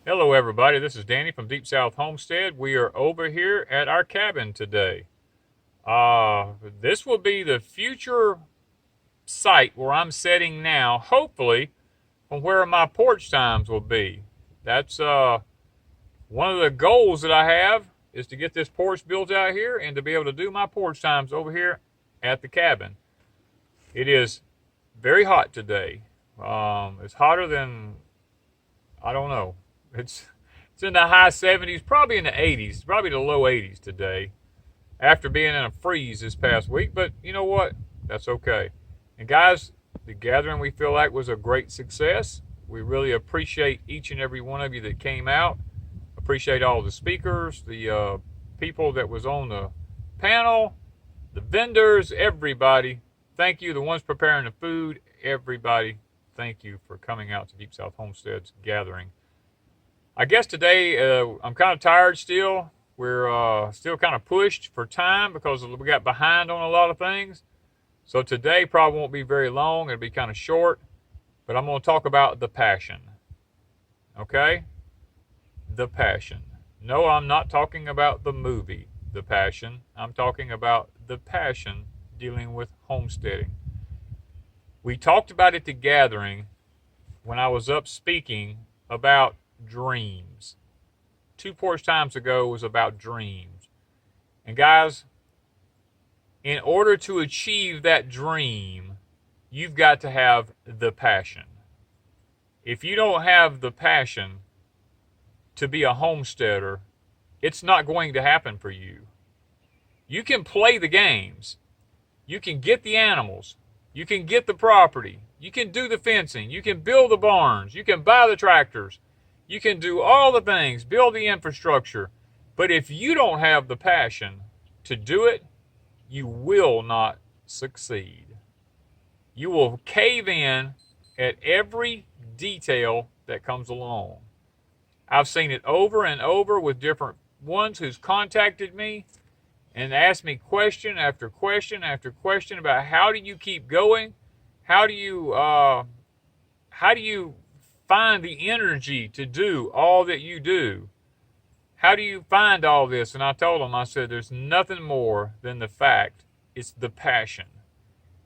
Hello, everybody. This is Danny from Deep South Homestead. We are over here at our cabin today. This will be the future site where I'm setting now, hopefully, from where my porch times will be. That's one of the goals that I have is to get this porch built out here and to be able to do my porch times over here at the cabin. It is very hot today. It's hotter than I don't know. It's in the high 70s, probably in the 80s, probably the low 80s today. After being in a freeze this past week, but you know what? That's okay. And guys, the gathering we feel like was a great success. We really appreciate each and every one of you that came out. Appreciate all the speakers, the people that was on the panel, the vendors, everybody. Thank you. The ones preparing the food, everybody. Thank you for coming out to Deep South Homestead's gathering. I guess today I'm kind of tired still. We're still kind of pushed for time because we got behind on a lot of things. So today probably won't be very long. It'll be kind of short. But I'm going to talk about the passion. Okay? The Passion. No, I'm not talking about the movie, The Passion. I'm talking about the passion dealing with homesteading. We talked about at the gathering when I was up speaking about dreams. Two porch times ago was about dreams. And guys, in order to achieve that dream, you've got to have the passion. If you don't have the passion to be a homesteader, it's not going to happen for you. You can play the games. You can get the animals. You can get the property. You can do the fencing. You can build the barns. You can buy the tractors. You can do all the things, build the infrastructure. But if you don't have the passion to do it, you will not succeed. You will cave in at every detail that comes along. I've seen it over and over with different ones who's contacted me and asked me question after question after question about how do you keep going? How do you find the energy to do all that you do? How do you find all this? And I told them, I said, there's nothing more than the fact it's the passion.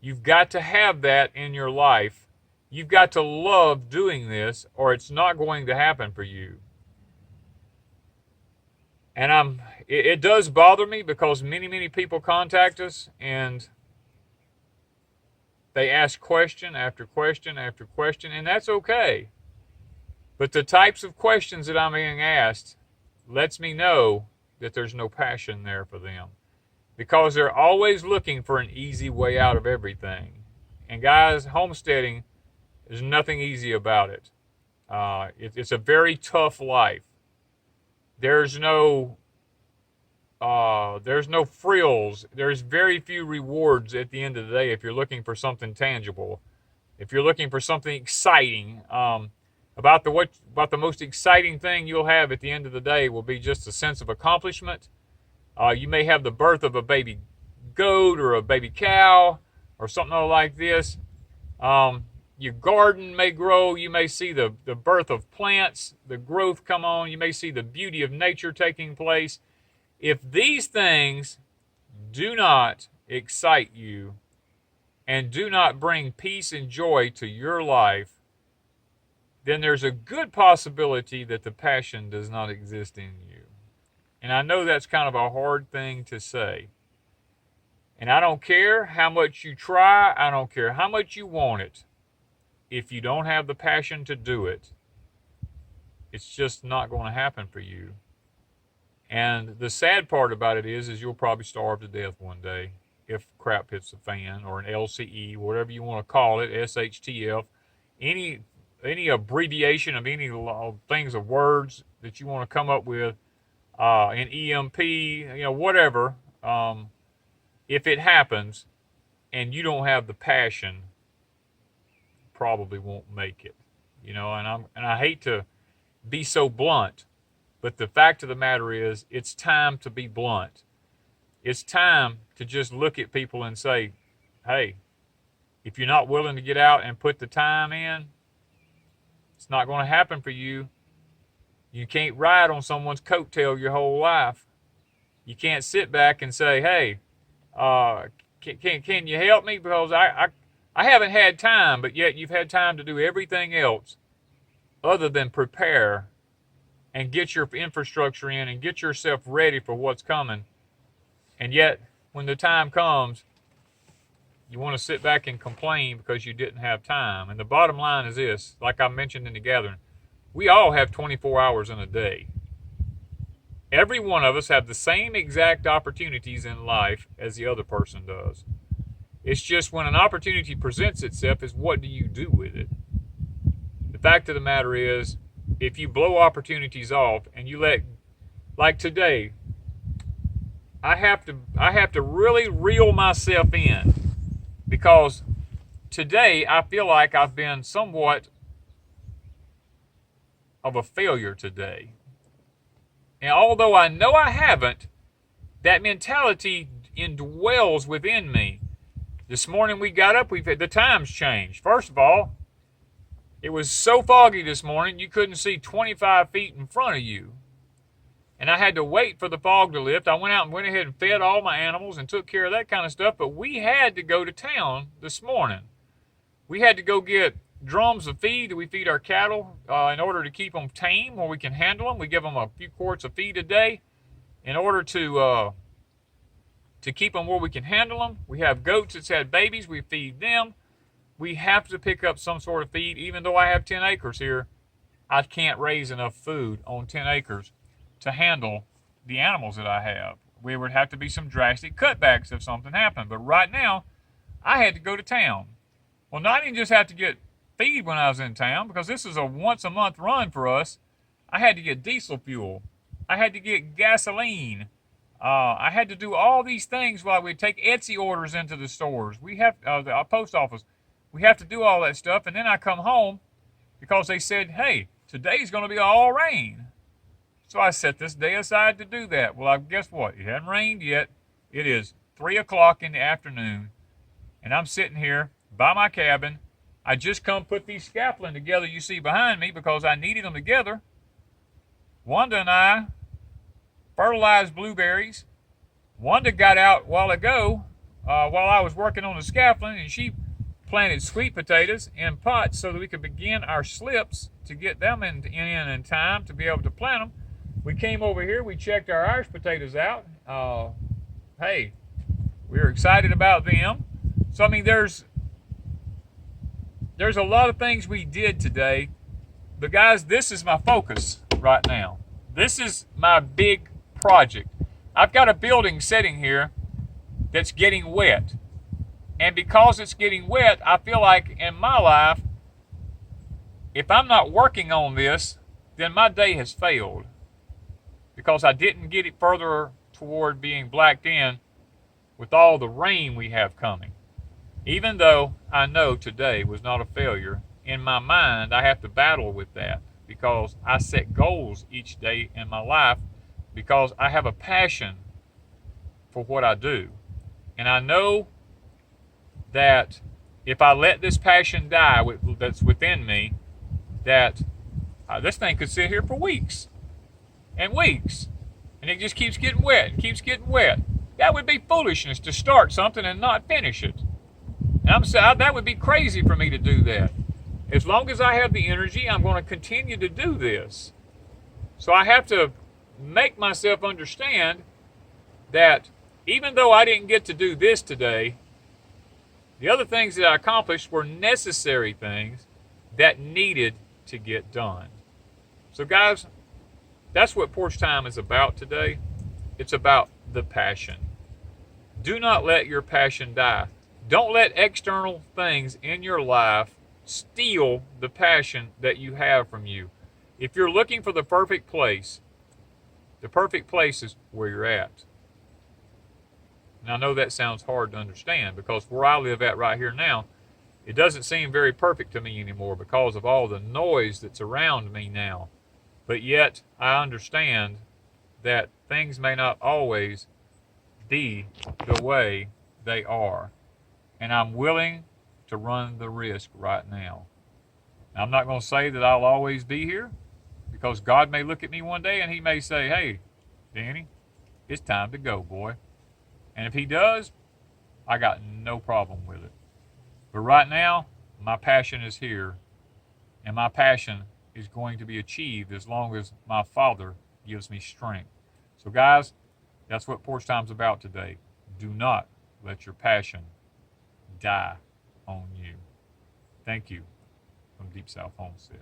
You've got to have that in your life. You've got to love doing this, or it's not going to happen for you. And it does bother me because many people contact us and they ask question after question after question, and that's okay. But the types of questions that I'm being asked lets me know that there's no passion there for them because they're always looking for an easy way out of everything. And guys, homesteading, there's nothing easy about it. It's a very tough life. There's no frills. There's very few rewards at the end of the day if you're looking for something tangible. If you're looking for something exciting, about the most exciting thing you'll have at the end of the day will be just a sense of accomplishment. You may have the birth of a baby goat or a baby cow or something like this. Your garden may grow. You may see the birth of plants, the growth come on. You may see the beauty of nature taking place. If these things do not excite you and do not bring peace and joy to your life, then there's a good possibility that the passion does not exist in you. And I know that's kind of a hard thing to say. And I don't care how much you try, I don't care how much you want it. If you don't have the passion to do it, it's just not going to happen for you. And the sad part about it is you'll probably starve to death one day if crap hits the fan, or an LCE, whatever you want to call it, SHTF, any abbreviation of any things of words that you want to come up with, an EMP, whatever. If it happens and you don't have the passion, probably won't make it. And I hate to be so blunt, but the fact of the matter is, it's time to be blunt. It's time to just look at people and say, hey, if you're not willing to get out and put the time in, it's not going to happen for you. You can't ride on someone's coattail your whole life. You can't sit back and say, hey, can you help me? Because I haven't had time, but yet you've had time to do everything else other than prepare and get your infrastructure in and get yourself ready for what's coming. And yet, when the time comes, you want to sit back and complain because you didn't have time. And the bottom line is this, like I mentioned in the gathering, we all have 24 hours in a day. Every one of us have the same exact opportunities in life as the other person does. It's just when an opportunity presents itself is what do you do with it? The fact of the matter is, if you blow opportunities off and you let, like today, I have to really reel myself in, because today I feel like I've been somewhat of a failure today. And although I know I haven't, that mentality indwells within me. This morning we got up, the times changed. First of all, it was so foggy this morning you couldn't see 25 feet in front of you. And I had to wait for the fog to lift. I went out and went ahead and fed all my animals and took care of that kind of stuff. But we had to go to town this morning. We had to go get drums of feed that we feed our cattle in order to keep them tame where we can handle them. We give them a few quarts of feed a day in order to keep them where we can handle them. We have goats that's had babies. We feed them. We have to pick up some sort of feed. Even though I have 10 acres here, I can't raise enough food on 10 acres to handle the animals that I have. We would have to be some drastic cutbacks if something happened. But right now, I had to go to town. Well, I didn't just have to get feed when I was in town, because this is a once a month run for us. I had to get diesel fuel. I had to get gasoline. I had to do all these things while we take Etsy orders into the stores. We have the post office. We have to do all that stuff, and then I come home because they said, hey, today's going to be all rain. So I set this day aside to do that. Well, guess what? It hasn't rained yet. It is 3 o'clock in the afternoon, and I'm sitting here by my cabin. I just come put these scaffolding together you see behind me because I needed them together. Wanda and I fertilized blueberries. Wanda got out a while ago while I was working on the scaffolding, and she planted sweet potatoes in pots so that we could begin our slips to get them in time to be able to plant them. We came over here, we checked our Irish potatoes out. Hey, we were excited about them. So, I mean, there's a lot of things we did today. But guys, this is my focus right now. This is my big project. I've got a building sitting here that's getting wet. And because it's getting wet, I feel like in my life, if I'm not working on this, then my day has failed. Because I didn't get it further toward being blacked in with all the rain we have coming. Even though I know today was not a failure, in my mind I have to battle with that because I set goals each day in my life because I have a passion for what I do. And I know that if I let this passion die that's within me, that this thing could sit here for weeks and weeks, and it just keeps getting wet and keeps getting wet. That would be foolishness to start something and not finish it. And I'm saying that would be crazy for me to do that. As long as I have the energy, I'm going to continue to do this. So I have to make myself understand that even though I didn't get to do this today, the other things that I accomplished were necessary things that needed to get done. So guys, that's what Porch Time is about today. It's about the passion. Do not let your passion die. Don't let external things in your life steal the passion that you have from you. If you're looking for the perfect place is where you're at. And I know that sounds hard to understand because where I live at right here now, it doesn't seem very perfect to me anymore because of all the noise that's around me now. But yet I understand that things may not always be the way they are. And I'm willing to run the risk right now. I'm not going to say that I'll always be here because God may look at me one day and he may say, hey, Danny, it's time to go, boy. And if he does, I got no problem with it. But right now, my passion is here, and my passion is going to be achieved as long as my Father gives me strength. So guys, that's what Porch Time's about today. Do not let your passion die on you. Thank you from Deep South Homestead.